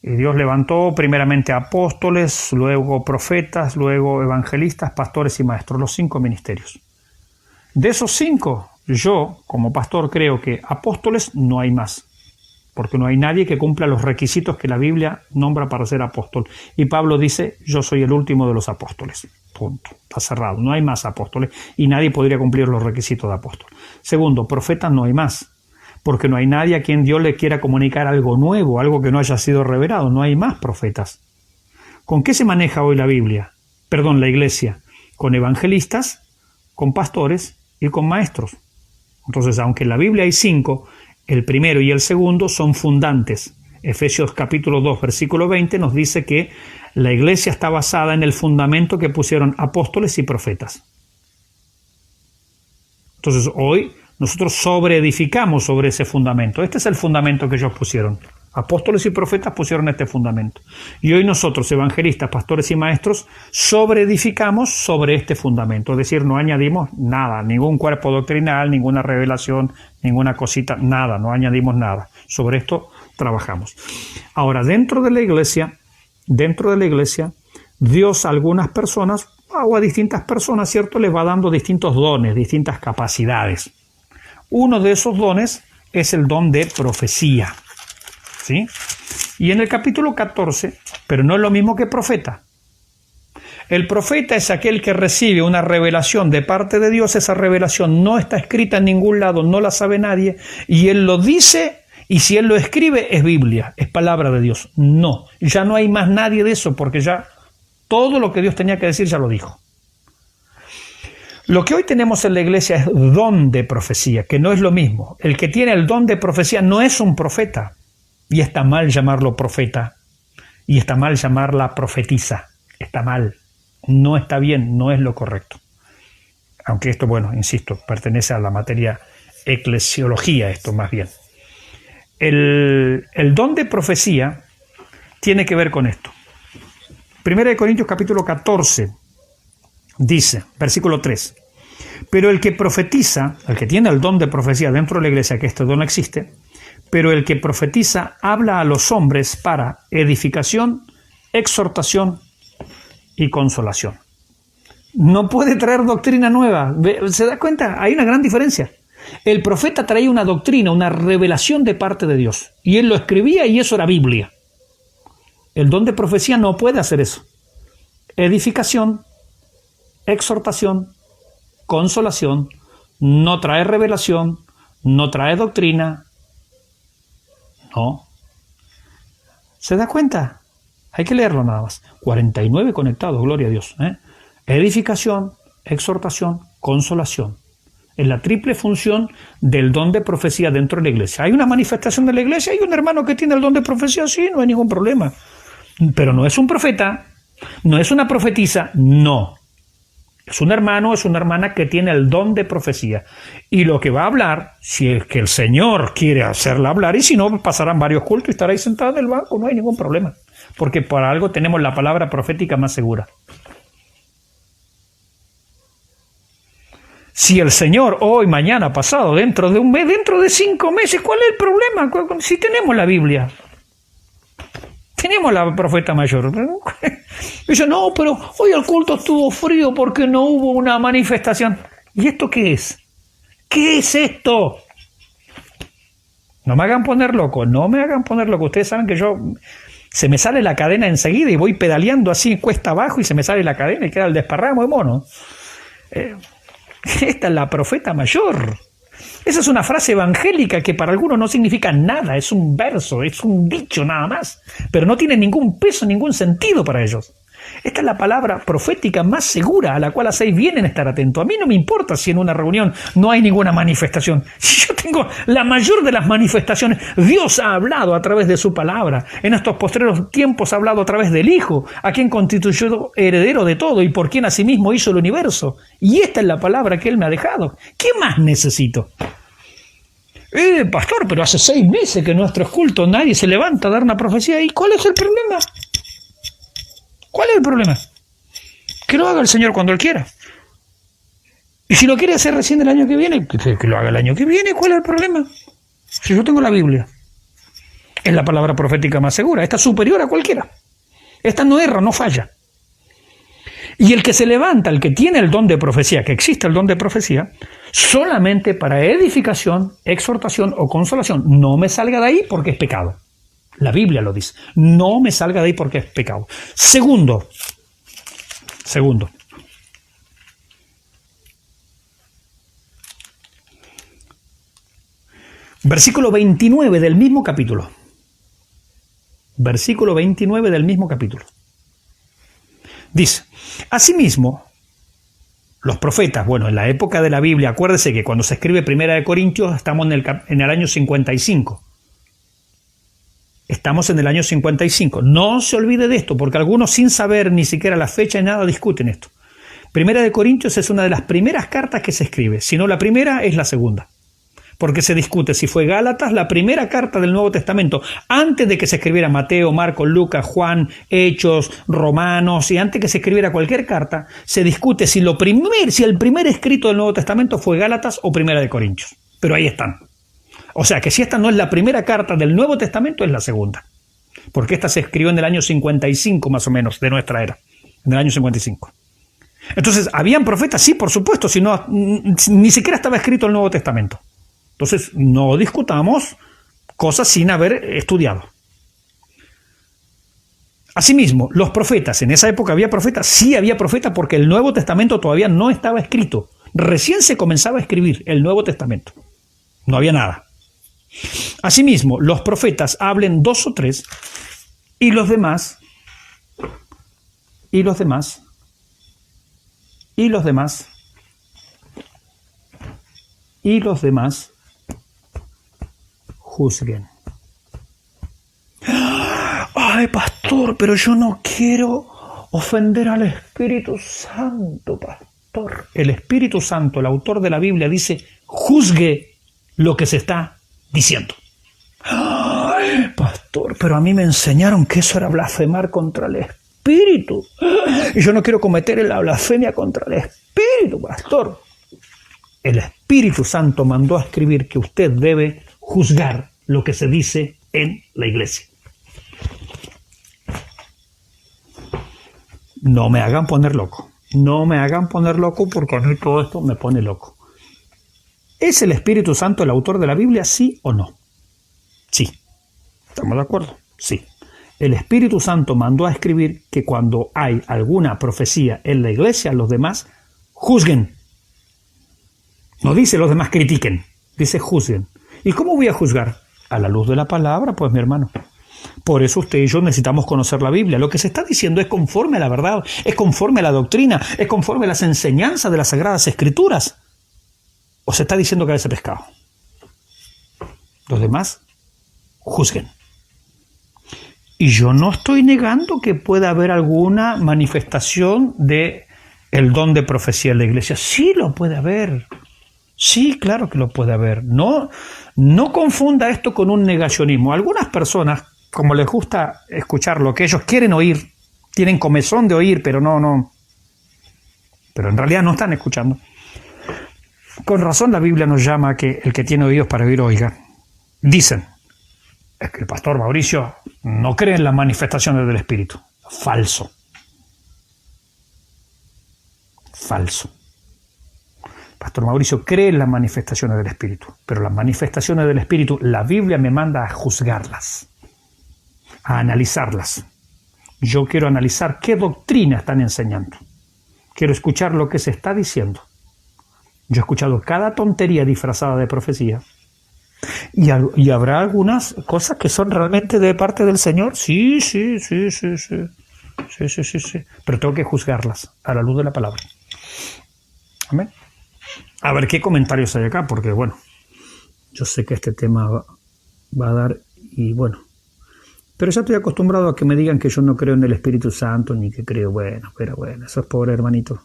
Y Dios levantó primeramente apóstoles, luego profetas, luego evangelistas, pastores y maestros, los 5 ministerios. De esos 5, yo, como pastor, creo que apóstoles no hay más, porque no hay nadie que cumpla los requisitos que la Biblia nombra para ser apóstol. Y Pablo dice, yo soy el último de los apóstoles. Punto. Está cerrado. No hay más apóstoles y nadie podría cumplir los requisitos de apóstol. Segundo, profetas no hay más, porque no hay nadie a quien Dios le quiera comunicar algo nuevo, algo que no haya sido revelado. No hay más profetas. ¿Con qué se maneja hoy la Biblia? Perdón, la iglesia. Con evangelistas, con pastores y con maestros. Entonces, aunque en la Biblia hay 5, el primero y el segundo son fundantes. Efesios capítulo 2, versículo 20 nos dice que la iglesia está basada en el fundamento que pusieron apóstoles y profetas. Entonces, hoy nosotros sobreedificamos sobre ese fundamento. Este es el fundamento que ellos pusieron. Apóstoles y profetas pusieron este fundamento. Y hoy nosotros, evangelistas, pastores y maestros, sobreedificamos sobre este fundamento. Es decir, no añadimos nada, ningún cuerpo doctrinal, ninguna revelación, ninguna cosita, nada, no añadimos nada. Sobre esto trabajamos. Ahora, dentro de la iglesia, Dios a algunas personas, o a distintas personas, ¿cierto?, les va dando distintos dones, distintas capacidades. Uno de esos dones es el don de profecía. ¿Sí? Y en el capítulo 14, pero no es lo mismo que profeta. El profeta es aquel que recibe una revelación de parte de Dios. Esa revelación no está escrita en ningún lado, no la sabe nadie, y él lo dice, y si él lo escribe es Biblia, es palabra de Dios. No, ya no hay más nadie de eso, porque ya todo lo que Dios tenía que decir ya lo dijo. Lo que hoy tenemos en la iglesia es don de profecía, que no es lo mismo. El que tiene el don de profecía no es un profeta. Y está mal llamarlo profeta. Y está mal llamarla profetisa. Está mal. No está bien. No es lo correcto. Aunque esto, bueno, insisto, pertenece a la materia eclesiología, esto más bien. El don de profecía tiene que ver con esto. 1 Corintios capítulo 14 dice, versículo 3. Pero el que profetiza, el que tiene el don de profecía dentro de la iglesia, que este don existe, pero el que profetiza habla a los hombres para edificación, exhortación y consolación. No puede traer doctrina nueva. ¿Se da cuenta? Hay una gran diferencia. El profeta traía una doctrina, una revelación de parte de Dios. Y él lo escribía y eso era Biblia. El don de profecía no puede hacer eso. Edificación, exhortación, consolación, no trae revelación, no trae doctrina. No. ¿Se da cuenta? Hay que leerlo nada más. 49 conectados, gloria a Dios. Edificación, exhortación, consolación. Es la triple función del don de profecía dentro de la iglesia. Hay una manifestación de la iglesia, hay un hermano que tiene el don de profecía, sí, no hay ningún problema. Pero no es un profeta, no es una profetisa, no. Es un hermano, es una hermana que tiene el don de profecía. Y lo que va a hablar, si es que el Señor quiere hacerla hablar, y si no, pasarán varios cultos y estará ahí sentado en el banco, no hay ningún problema. Porque por algo tenemos la palabra profética más segura. Si el Señor hoy, mañana, pasado, dentro de un mes, dentro de 5 meses, ¿cuál es el problema? Si tenemos la Biblia, tenemos la profeta mayor. Dice, no, pero hoy el culto estuvo frío porque no hubo una manifestación. ¿Y esto qué es? ¿Qué es esto? No me hagan poner loco, no me hagan poner loco. Ustedes saben que se me sale la cadena enseguida y voy pedaleando así cuesta abajo y se me sale la cadena y queda el desparramo de mono. Esta es la profeta mayor. Esa es una frase evangélica que para algunos no significa nada, es un verso, es un dicho nada más, pero no tiene ningún peso, ningún sentido para ellos. Esta es la palabra profética más segura a la cual hacéis bien en estar atento. A mí no me importa si en una reunión no hay ninguna manifestación. Si yo tengo la mayor de las manifestaciones, Dios ha hablado a través de su palabra. En estos postreros tiempos ha hablado a través del Hijo, a quien constituyó heredero de todo y por quien asimismo hizo el universo. Y esta es la palabra que Él me ha dejado. ¿Qué más necesito? Pastor, pero hace 6 meses que en nuestros cultos nadie se levanta a dar una profecía. ¿Y cuál es el problema? ¿Cuál es el problema? Que lo haga el Señor cuando Él quiera. Y si lo quiere hacer recién el año que viene, que lo haga el año que viene. ¿Cuál es el problema? Si yo tengo la Biblia, es la palabra profética más segura. Esta es superior a cualquiera. Esta no erra, no falla. Y el que se levanta, el que tiene el don de profecía, que existe el don de profecía, solamente para edificación, exhortación o consolación. No me salga de ahí porque es pecado. La Biblia lo dice. No me salga de ahí porque es pecado. Segundo. Versículo 29 del mismo capítulo. Versículo 29 del mismo capítulo. Dice, asimismo, los profetas, bueno, en la época de la Biblia, acuérdese que cuando se escribe Primera de Corintios estamos en el año 55. Estamos en el año 55. No se olvide de esto, porque algunos sin saber ni siquiera la fecha y nada discuten esto. Primera de Corintios es una de las primeras cartas que se escribe. Si no la primera, es la segunda. Porque se discute si fue Gálatas la primera carta del Nuevo Testamento, antes de que se escribiera Mateo, Marcos, Lucas, Juan, Hechos, Romanos, y antes que se escribiera cualquier carta, se discute si el primer escrito del Nuevo Testamento fue Gálatas o Primera de Corintios. Pero ahí están. O sea que si esta no es la primera carta del Nuevo Testamento, es la segunda. Porque esta se escribió en el año 55 más o menos de nuestra era. En el año 55. Entonces, ¿habían profetas? Sí, por supuesto. Si no, ni siquiera estaba escrito el Nuevo Testamento. Entonces, no discutamos cosas sin haber estudiado. Asimismo, los profetas, en esa época había profetas. Sí había profetas porque el Nuevo Testamento todavía no estaba escrito. Recién se comenzaba a escribir el Nuevo Testamento. No había nada. Asimismo, los profetas hablen 2 o 3 y los demás juzguen. Ay, pastor, pero yo no quiero ofender al Espíritu Santo, pastor. El Espíritu Santo, el autor de la Biblia, dice, juzgue lo que se está diciendo. Ay, pastor, pero a mí me enseñaron que eso era blasfemar contra el Espíritu. Y yo no quiero cometer la blasfemia contra el Espíritu, pastor. el Espíritu Santo mandó a escribir que usted debe juzgar lo que se dice en la iglesia. No me hagan poner loco. No me hagan poner loco porque a mí todo esto me pone loco. ¿Es el Espíritu Santo el autor de la Biblia, sí o no? Sí. ¿Estamos de acuerdo? Sí. El Espíritu Santo mandó a escribir que cuando hay alguna profecía en la iglesia, los demás juzguen. No dice los demás critiquen, dice juzguen. ¿Y cómo voy a juzgar? A la luz de la palabra, pues mi hermano. Por eso usted y yo necesitamos conocer la Biblia. Lo que se está diciendo es conforme a la verdad, es conforme a la doctrina, es conforme a las enseñanzas de las Sagradas Escrituras. ¿O se está diciendo que es pescado? Los demás juzguen. Y yo no estoy negando que pueda haber alguna manifestación de el don de profecía en la iglesia. Sí lo puede haber. Sí, claro que lo puede haber. No confunda esto con un negacionismo. Algunas personas, como les gusta escuchar lo que ellos quieren oír, tienen comezón de oír, pero no. Pero en realidad no están escuchando. Con razón la Biblia nos llama a que el que tiene oídos para oír, oiga. Dicen, es que el pastor Mauricio no cree en las manifestaciones del Espíritu. Falso. Falso. Pastor Mauricio cree en las manifestaciones del Espíritu, pero las manifestaciones del Espíritu, la Biblia me manda a juzgarlas, a analizarlas. Yo quiero analizar qué doctrina están enseñando. Quiero escuchar lo que se está diciendo. Yo he escuchado cada tontería disfrazada de profecía. ¿Y habrá algunas cosas que son realmente de parte del Señor? Sí. Pero tengo que juzgarlas a la luz de la palabra. Amén. A ver qué comentarios hay acá, porque bueno, yo sé que este tema va a dar, y bueno, pero ya estoy acostumbrado a que me digan que yo no creo en el Espíritu Santo, ni que creo, bueno, esos pobres hermanitos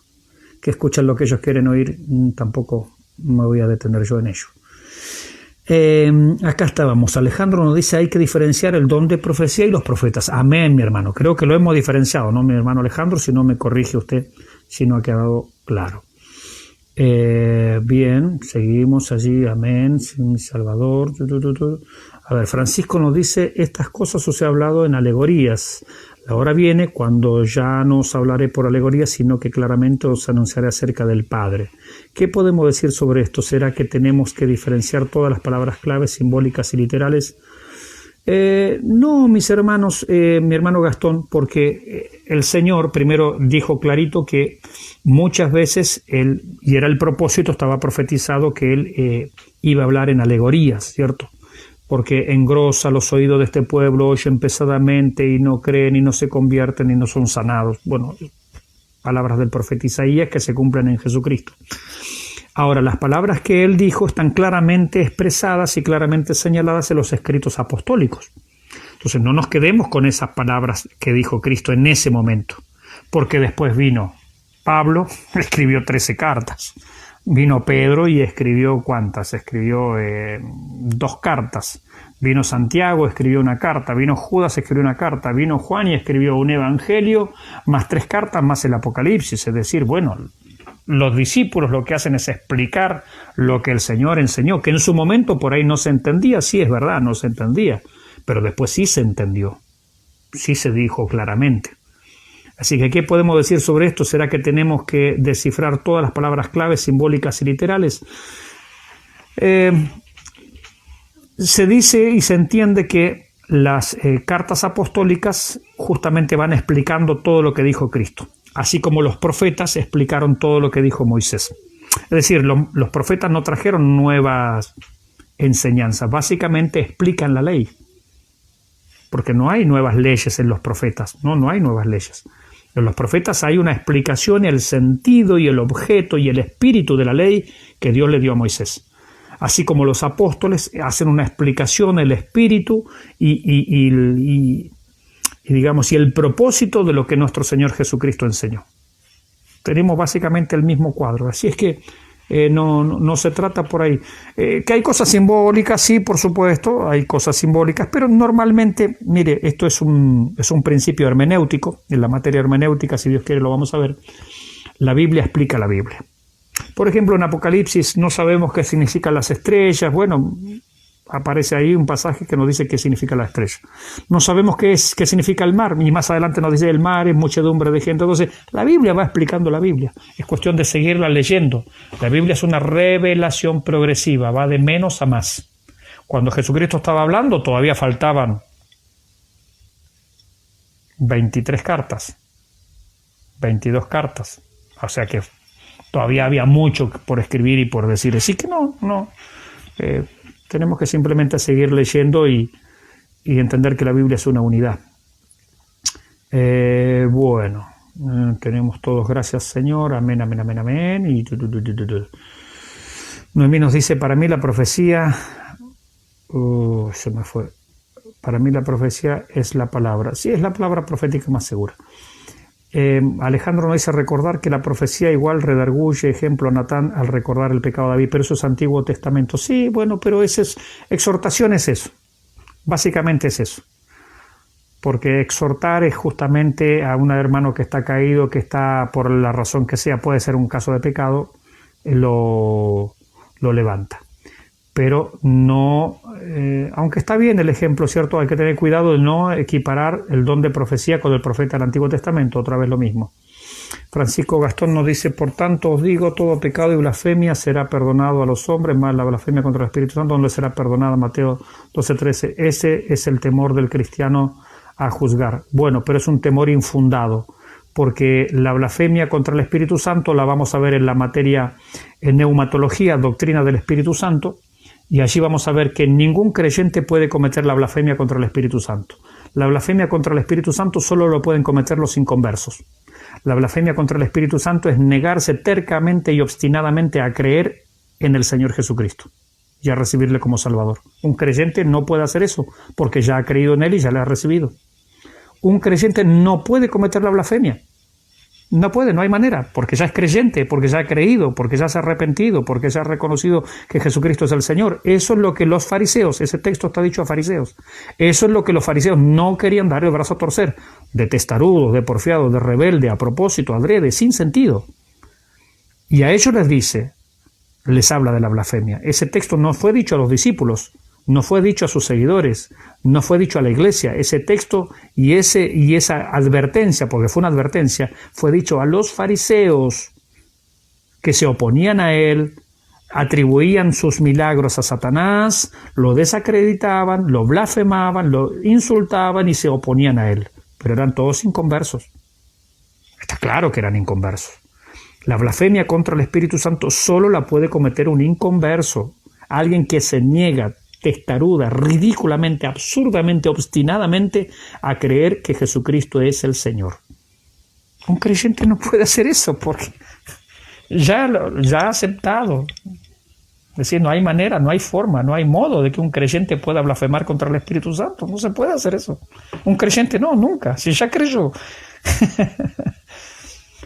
que escuchan lo que ellos quieren oír, tampoco me voy a detener yo en ello. Acá estábamos. Alejandro nos dice: hay que diferenciar el don de profecía y los profetas. Amén, mi hermano. Creo que lo hemos diferenciado, no mi hermano Alejandro, si no me corrige usted, si no ha quedado claro. Bien, seguimos allí. Amén, mi Salvador. A ver, Francisco nos dice: estas cosas os he hablado en alegorías. La hora viene cuando ya no os hablaré por alegorías, sino que claramente os anunciaré acerca del Padre. ¿Qué podemos decir sobre esto? ¿Será que tenemos que diferenciar todas las palabras claves, simbólicas y literales? No, mis hermanos, mi hermano Gastón, porque el Señor primero dijo clarito que muchas veces Él, y era el propósito, estaba profetizado que Él iba a hablar en alegorías, ¿cierto? Porque engrosa los oídos de este pueblo, oyen pesadamente y no creen y no se convierten y no son sanados. Bueno, palabras del profeta Isaías que se cumplen en Jesucristo. Ahora, las palabras que él dijo están claramente expresadas y claramente señaladas en los escritos apostólicos. Entonces, no nos quedemos con esas palabras que dijo Cristo en ese momento, porque después vino Pablo, escribió 13 cartas. Vino Pedro y escribió ¿cuántas? Escribió 2 cartas. Vino Santiago, escribió una carta. Vino Judas, escribió una carta. Vino Juan y escribió un evangelio, más 3 cartas, más el Apocalipsis. Es decir, bueno, los discípulos lo que hacen es explicar lo que el Señor enseñó, que en su momento por ahí no se entendía. Sí, es verdad, no se entendía, pero después sí se entendió. Sí se dijo claramente. Así que, ¿qué podemos decir sobre esto? ¿Será que tenemos que descifrar todas las palabras claves, simbólicas y literales? Se dice y se entiende que las cartas apostólicas justamente van explicando todo lo que dijo Cristo, así como los profetas explicaron todo lo que dijo Moisés. Es decir, los profetas no trajeron nuevas enseñanzas, básicamente explican la ley, porque no hay nuevas leyes en los profetas, no hay nuevas leyes. En los profetas hay una explicación, el sentido y el objeto y el espíritu de la ley que Dios le dio a Moisés. Así como los apóstoles hacen una explicación, el espíritu y el propósito de lo que nuestro Señor Jesucristo enseñó. Tenemos básicamente el mismo cuadro. Así es que no se trata por ahí. Que hay cosas simbólicas, sí, por supuesto, hay cosas simbólicas, pero normalmente, mire, esto es un principio hermenéutico. En la materia hermenéutica, si Dios quiere, lo vamos a ver. La Biblia explica la Biblia. Por ejemplo, en Apocalipsis no sabemos qué significan las estrellas. Bueno, aparece ahí un pasaje que nos dice qué significa la estrella. No sabemos qué significa el mar, y más adelante nos dice el mar es muchedumbre de gente. Entonces, la Biblia va explicando la Biblia. Es cuestión de seguirla leyendo. La Biblia es una revelación progresiva, va de menos a más. Cuando Jesucristo estaba hablando, todavía faltaban 23 cartas, 22 cartas. O sea que todavía había mucho por escribir y por decir. Así que tenemos que simplemente seguir leyendo y entender que la Biblia es una unidad. Tenemos todos, gracias Señor, amén, amén, amén, amén. Y Noemí nos dice, para mí la profecía, se me fue. Para mí la profecía es la palabra. Sí, es la palabra profética más segura. Alejandro nos dice recordar que la profecía igual redarguye, ejemplo a Natán al recordar el pecado de David, pero eso es Antiguo Testamento. Sí, bueno, pero exhortación es eso. Básicamente es eso. Porque exhortar es justamente a un hermano que está caído, que está por la razón que sea, puede ser un caso de pecado, lo levanta. Pero no, aunque está bien el ejemplo, ¿cierto? Hay que tener cuidado de no equiparar el don de profecía con el profeta del Antiguo Testamento, otra vez lo mismo. Francisco Gastón nos dice, por tanto os digo, todo pecado y blasfemia será perdonado a los hombres, más la blasfemia contra el Espíritu Santo, donde será perdonada, Mateo 12:13. Ese es el temor del cristiano a juzgar. Bueno, pero es un temor infundado, porque la blasfemia contra el Espíritu Santo la vamos a ver en la materia en neumatología, doctrina del Espíritu Santo, y allí vamos a ver que ningún creyente puede cometer la blasfemia contra el Espíritu Santo. La blasfemia contra el Espíritu Santo solo lo pueden cometer los inconversos. La blasfemia contra el Espíritu Santo es negarse tercamente y obstinadamente a creer en el Señor Jesucristo y a recibirle como Salvador. Un creyente no puede hacer eso porque ya ha creído en Él y ya le ha recibido. Un creyente no puede cometer la blasfemia. No puede, no hay manera, porque ya es creyente, porque ya ha creído, porque ya se ha arrepentido, porque ya ha reconocido que Jesucristo es el Señor. Eso es lo que los fariseos, ese texto está dicho a fariseos, eso es lo que los fariseos no querían dar el brazo a torcer, de testarudos, de porfiados, de rebelde, a propósito, adrede, sin sentido. Y a ellos les dice, les habla de la blasfemia. Ese texto no fue dicho a los discípulos, no fue dicho a sus seguidores, no fue dicho a la iglesia. Ese texto y esa advertencia, porque fue una advertencia, fue dicho a los fariseos que se oponían a él, atribuían sus milagros a Satanás, lo desacreditaban, lo blasfemaban, lo insultaban y se oponían a él. Pero eran todos inconversos. Está claro que eran inconversos. La blasfemia contra el Espíritu Santo solo la puede cometer un inconverso, alguien que se niega testaruda, ridículamente, absurdamente, obstinadamente a creer que Jesucristo es el Señor. Un creyente no puede hacer eso porque ya ha aceptado. Es decir, no hay manera, no hay forma, no hay modo de que un creyente pueda blasfemar contra el Espíritu Santo. No se puede hacer eso. Un creyente no, nunca. Si ya creyó.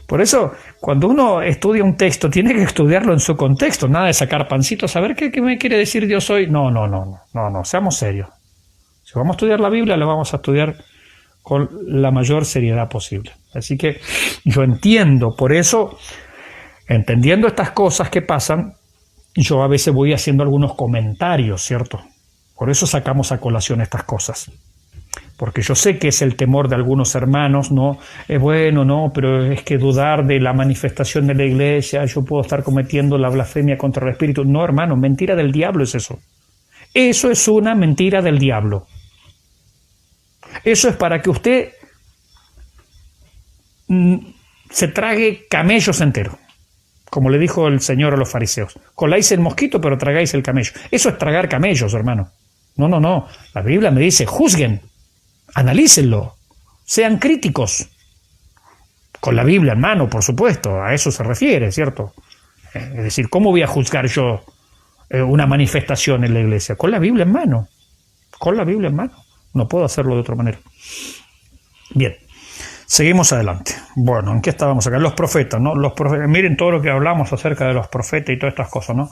Por eso, cuando uno estudia un texto, tiene que estudiarlo en su contexto, nada de sacar pancitos, a ver qué me quiere decir Dios hoy. No, seamos serios. Si vamos a estudiar la Biblia, la vamos a estudiar con la mayor seriedad posible. Así que yo entiendo, por eso, entendiendo estas cosas que pasan, yo a veces voy haciendo algunos comentarios, ¿cierto? Por eso sacamos a colación estas cosas. Porque yo sé que es el temor de algunos hermanos, ¿no? Pero es que dudar de la manifestación de la iglesia, yo puedo estar cometiendo la blasfemia contra el Espíritu. No, hermano, mentira del diablo es eso. Eso es una mentira del diablo. Eso es para que usted se trague camellos enteros, como le dijo el Señor a los fariseos. Coláis el mosquito, pero tragáis el camello. Eso es tragar camellos, hermano. No. La Biblia me dice, juzguen. Analícenlo, sean críticos, con la Biblia en mano, por supuesto, a eso se refiere, ¿cierto? Es decir, ¿cómo voy a juzgar yo una manifestación en la iglesia? Con la Biblia en mano, no puedo hacerlo de otra manera. Bien, seguimos adelante. Bueno, ¿en qué estábamos acá? Los profetas, ¿no? Miren todo lo que hablamos acerca de los profetas y todas estas cosas, ¿no?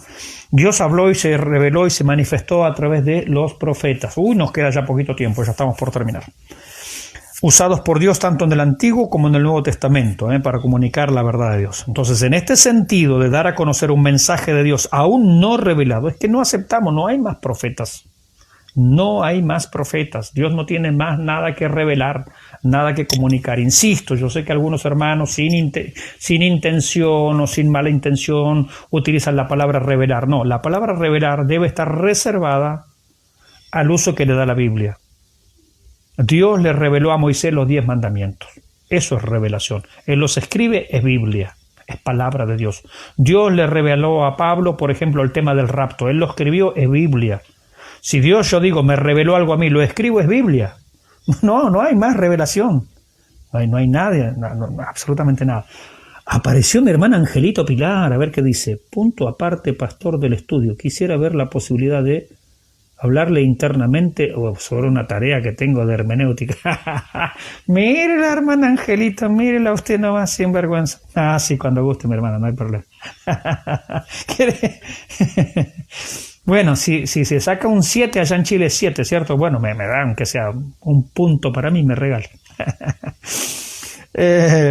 Dios habló y se reveló y se manifestó a través de los profetas. Nos queda ya poquito tiempo, ya estamos por terminar. usados por Dios tanto en el Antiguo como en el Nuevo Testamento, para comunicar la verdad de Dios. Entonces, en este sentido de dar a conocer un mensaje de Dios aún no revelado, es que no aceptamos, no hay más profetas. No hay más profetas. Dios no tiene más nada que revelar, nada que comunicar. Insisto, yo sé que algunos hermanos sin intención o sin mala intención utilizan la palabra revelar. No, la palabra revelar debe estar reservada al uso que le da la Biblia. Dios le reveló a Moisés los 10 mandamientos. Eso es revelación. Él los escribe, es Biblia, es palabra de Dios. Dios le reveló a Pablo, por ejemplo, el tema del rapto. Él lo escribió, es Biblia. Si Dios, yo digo, me reveló algo a mí, lo escribo, es Biblia. No hay más revelación. No hay nada, absolutamente nada. Apareció mi hermana Angelito Pilar, a ver qué dice. Punto aparte, pastor del estudio. Quisiera ver la posibilidad de hablarle internamente sobre una tarea que tengo de hermenéutica. Mire la hermana Angelito, mírela usted nomás, sin vergüenza. Ah, sí, cuando guste, mi hermana, no hay problema. Bueno, si se saca un 7, allá en Chile es 7, ¿cierto? Bueno, me da, aunque sea un punto para mí, me regala.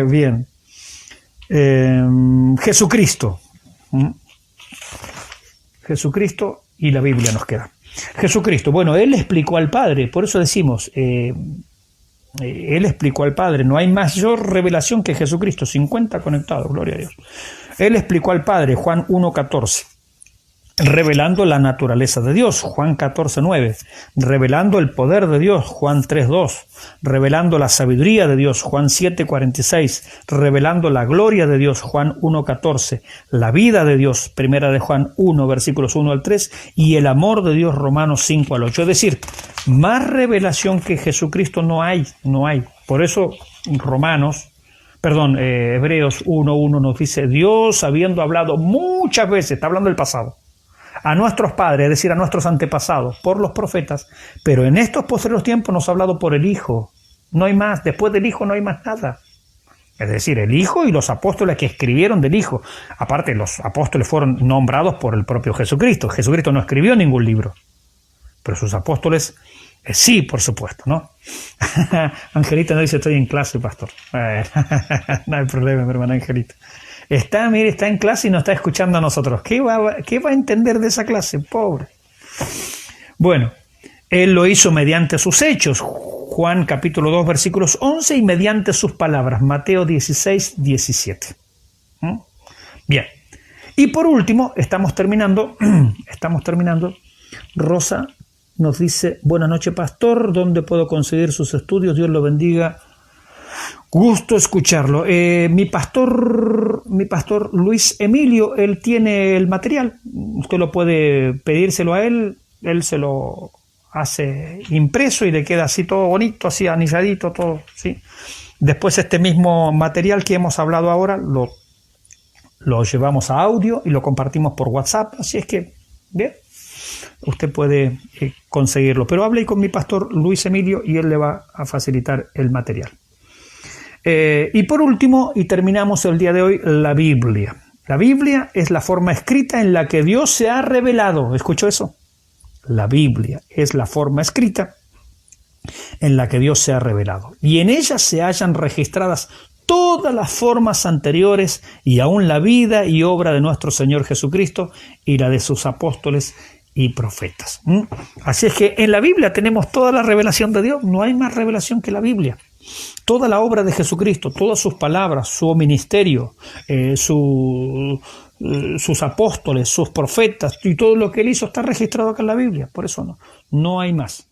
Bien. Jesucristo. Jesucristo y la Biblia nos queda. Jesucristo, bueno, Él explicó al Padre, por eso decimos, Él explicó al Padre, no hay mayor revelación que Jesucristo, 50 conectados, gloria a Dios. Él explicó al Padre, Juan 1:14. Revelando la naturaleza de Dios, Juan 14:9, revelando el poder de Dios, Juan 3:2, revelando la sabiduría de Dios, Juan 7:46, revelando la gloria de Dios, Juan 1:14, la vida de Dios, primera de Juan 1, versículos 1 al 3, y el amor de Dios, Romanos 5 al 8. Es decir, más revelación que Jesucristo no hay. Por eso Hebreos 1:1 nos dice, Dios habiendo hablado muchas veces, está hablando del pasado, a nuestros padres, es decir, a nuestros antepasados, por los profetas, pero en estos posteriores tiempos nos ha hablado por el Hijo. No hay más, después del Hijo no hay más nada. Es decir, el Hijo y los apóstoles que escribieron del Hijo. Aparte, los apóstoles fueron nombrados por el propio Jesucristo. Jesucristo no escribió ningún libro, pero sus apóstoles sí, por supuesto, ¿no? Angelita no dice, estoy en clase, pastor. No hay problema, mi hermana Angelita. Está en clase y nos está escuchando a nosotros. ¿Qué va a entender de esa clase? Pobre. Bueno, Él lo hizo mediante sus hechos. Juan capítulo 2, versículos 11, y mediante sus palabras. Mateo 16, 17. Bien. Y por último, estamos terminando. Rosa nos dice, buenas noches, pastor. ¿Dónde puedo conseguir sus estudios? Dios lo bendiga. Gusto escucharlo. Mi pastor Luis Emilio, él tiene el material. Usted lo puede pedírselo a él se lo hace impreso y le queda así todo bonito, así anilladito, todo, ¿sí? Después este mismo material que hemos hablado ahora lo llevamos a audio y lo compartimos por WhatsApp. Así es que, bien, usted puede conseguirlo. Pero hable con mi pastor Luis Emilio y él le va a facilitar el material. Y por último, y terminamos el día de hoy, la Biblia. La Biblia es la forma escrita en la que Dios se ha revelado. ¿Escuchó eso? La Biblia es la forma escrita en la que Dios se ha revelado. Y en ella se hallan registradas todas las formas anteriores y aún la vida y obra de nuestro Señor Jesucristo y la de sus apóstoles y profetas. Así es que en la Biblia tenemos toda la revelación de Dios. No hay más revelación que la Biblia. Toda la obra de Jesucristo, todas sus palabras, su ministerio, sus apóstoles, sus profetas y todo lo que él hizo está registrado acá en la Biblia. Por eso no hay más.